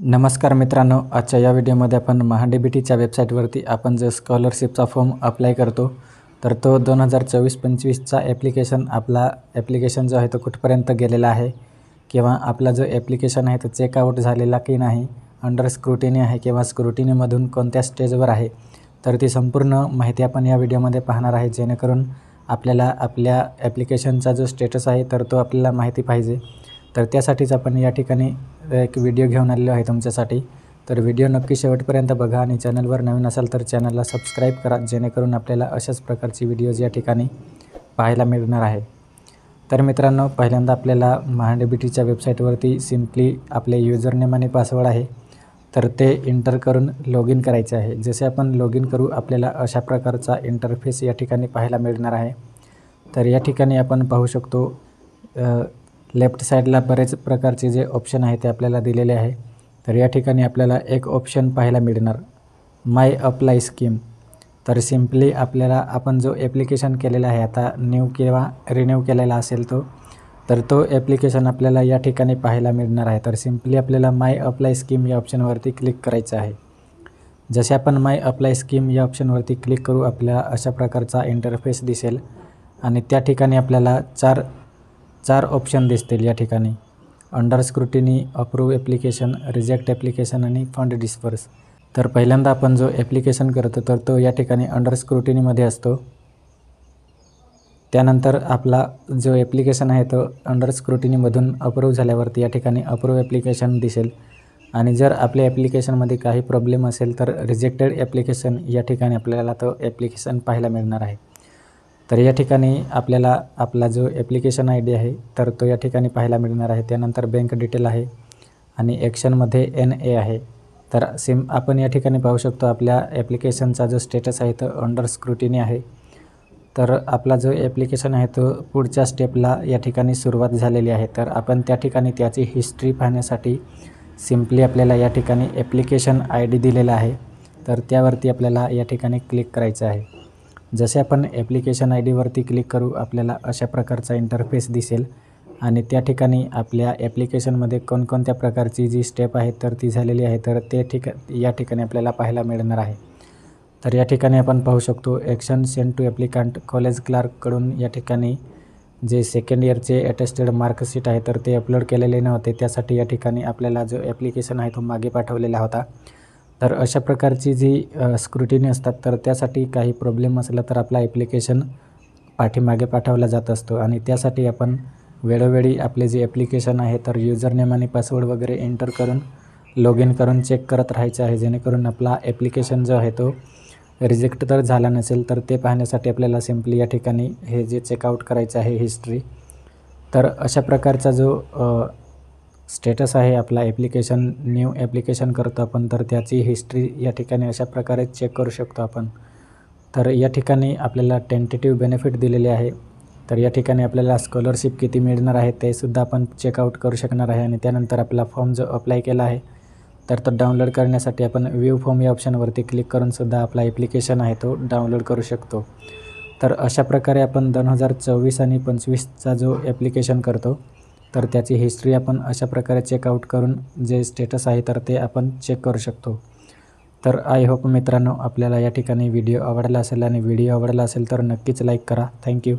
नमस्कार मित्रांनो, आजच्या या व्हिडिओमध्ये आपण महाडीबीटीच्या वेबसाईटवरती आपण जो स्कॉलरशिपचा फॉर्म अप्लाय करतो तर तो 2024-25चा ॲप्लिकेशन जो आहे तो कुठपर्यंत गेलेला आहे किंवा आपला जो ॲप्लिकेशन आहे तो चेकआउट झालेला की नाही, अंडर स्क्रुटिनी आहे किंवा स्क्रुटिनीमधून कोणत्या स्टेजवर आहे, तर ती संपूर्ण माहिती आपण या व्हिडिओमध्ये पाहणार आहे. जेणेकरून आपल्याला आपल्या ॲप्लिकेशनचा जो स्टेटस आहे तर तो आपल्याला माहिती पाहिजे. तर त्यासाठीच आपण या ठिकाणी एक व्हिडिओ घेऊन आलेलो आहे तुमच्यासाठी. तर व्हिडिओ नक्की शेवटपर्यंत बघा आणि चॅनलवर नवीन असाल तर चॅनलला सबस्क्राईब करा, जेणेकरून आपल्याला अशाच प्रकारची व्हिडिओज या ठिकाणी पाहायला मिळणार आहे. तर मित्रांनो, पहिल्यांदा आपल्याला महाडीबीटीच्या वेबसाईटवरती सिम्पली आपले युजरनेम आणि पासवर्ड आहे तर ते एंटर करून लॉग इन करायचे आहे. जसे आपण लॉग इन करू आपल्याला अशा प्रकारचा इंटरफेस या ठिकाणी पाहायला मिळणार आहे. तर या ठिकाणी आपण पाहू शकतो लेफ्ट साईडला बरेच प्रकारचे जे ऑप्शन आहे ते आपल्याला दिलेले आहे. तर या ठिकाणी आपल्याला एक ऑप्शन पाहायला मिळणार माय अप्लाय स्कीम. तर सिम्पली आपल्याला आपण जो ॲप्लिकेशन केलेला आहे आता न्यू किंवा रिन्यू केलेला असेल तर तो ॲप्लिकेशन आपल्याला या ठिकाणी पाहायला मिळणार आहे. तर सिम्पली आपल्याला माय अप्लाय स्कीम या ऑप्शनवरती क्लिक करायचं आहे. जसे आपण माय अप्लाय स्कीम या ऑप्शनवरती क्लिक करू आपल्याला अशा प्रकारचा इंटरफेस दिसेल आणि त्या ठिकाणी आपल्याला चार ऑप्शन दिसतील. या ठिकाणी under scrutiny, approve application, reject application आणि फंड डिस्पर्स. तर पहिल्यांदा आपण जो ॲप्लिकेशन करतो तर तो या ठिकाणी अंडर स्क्रुटिनीमध्ये असतो. त्यानंतर आपला जो ॲप्लिकेशन आहे तो अंडर स्क्रुटिनीमधून अप्रूव्ह झाल्यावरती या ठिकाणी अप्रूव्ह ॲप्लिकेशन दिसेल आणि जर आपल्या ॲप्लिकेशनमध्ये काही प्रॉब्लेम असेल तर रिजेक्टेड ॲप्लिकेशन या ठिकाणी आपल्याला तो ॲप्लिकेशन पाहायला मिळणार आहे. तर या ठिकाणी आपल्याला आपला जो ॲप्लिकेशन आय डी आहे तर तो या ठिकाणी पाहायला मिळणार आहे. त्यानंतर बँक डिटेल आहे आणि ॲक्शनमध्ये NA आहे. तर आपण या ठिकाणी पाहू शकतो आपल्या ॲप्लिकेशनचा जो स्टेटस आहे तो अंडर स्क्रुटिनी आहे. तर आपला जो ॲप्लिकेशन आहे तो पुढच्या स्टेपला या ठिकाणी सुरुवात झालेली आहे. तर आपण त्या ठिकाणी त्याची हिस्ट्री पाहण्यासाठी सिम्पली आपल्याला या ठिकाणी ॲप्लिकेशन आय डी दिलेला आहे तर त्यावरती आपल्याला या ठिकाणी क्लिक करायचं आहे. जसे आपण ॲप्लिकेशन आय डीवरती क्लिक करू आपल्याला अशा प्रकारचा इंटरफेस दिसेल आणि त्या ठिकाणी आपल्या ॲप्लिकेशनमध्ये कोणकोणत्या प्रकारची जी स्टेप आहे तर ती झालेली आहे तर ते या ठिकाणी आपल्याला पाहायला मिळणार आहे. तर या ठिकाणी आपण पाहू शकतो action send to applicant college क्लार्ककडून या ठिकाणी जे सेकंड इयरचे अटेस्टेड मार्कशीट आहे तर ते अपलोड केलेले नव्हते, त्यासाठी या ठिकाणी आपल्याला जो ॲप्लिकेशन आहे तो मागे पाठवलेला होता. तर अशा प्रकारची जी स्क्रुटिनी असतात तर त्यासाठी काही प्रॉब्लेम असला तर आपला ॲप्लिकेशन पाठीमागे पाठवला जात असतो आणि त्यासाठी आपण वेळोवेळी आपले जे ॲप्लिकेशन आहे तर युजरनेम आणि पासवर्ड वगैरे एंटर करून लॉग इन करून चेक करत राहायचे आहे, जेणेकरून आपला ॲप्लिकेशन जो आहे तो रिजेक्ट तर झाला नसेल. तर ते पाहण्यासाठी आपल्याला सिम्पली या ठिकाणी हे जे चेकआउट करायचं आहे हिस्ट्री. तर अशा प्रकारचा जो स्टेटस आहे आपला ॲप्लिकेशन न्यू ॲप्लिकेशन करतो आपण तर त्याची हिस्ट्री या ठिकाणी अशा प्रकारे चेक करू शकतो आपण. तर या ठिकाणी आपल्याला टेंटेटिव्ह बेनिफिट दिलेले आहे. तर या ठिकाणी आपल्याला स्कॉलरशिप किती मिळणार आहे ते सुद्धा आपण चेकआउट करू शकणार आहे आणि त्यानंतर आपला फॉर्म जो अप्लाय केला आहे तर तो डाउनलोड करण्यासाठी आपण व्ह्यू फॉर्म या ऑप्शनवरती क्लिक करून सुद्धा आपला ॲप्लिकेशन आहे तो डाउनलोड करू शकतो. तर अशा प्रकारे आपण 2024 आणि 25चा जो ॲप्लिकेशन करतो तर त्याची हिस्ट्री आपण अशा प्रकारे चेकआउट करून जे स्टेटस आहे तर ते आपण चेक करू शकतो. तर आय होप मित्रांनो आपल्याला या ठिकाणी व्हिडिओ आवडला असेल आणि व्हिडिओ आवडला असेल तर नक्कीच लाईक करा. थँक्यू.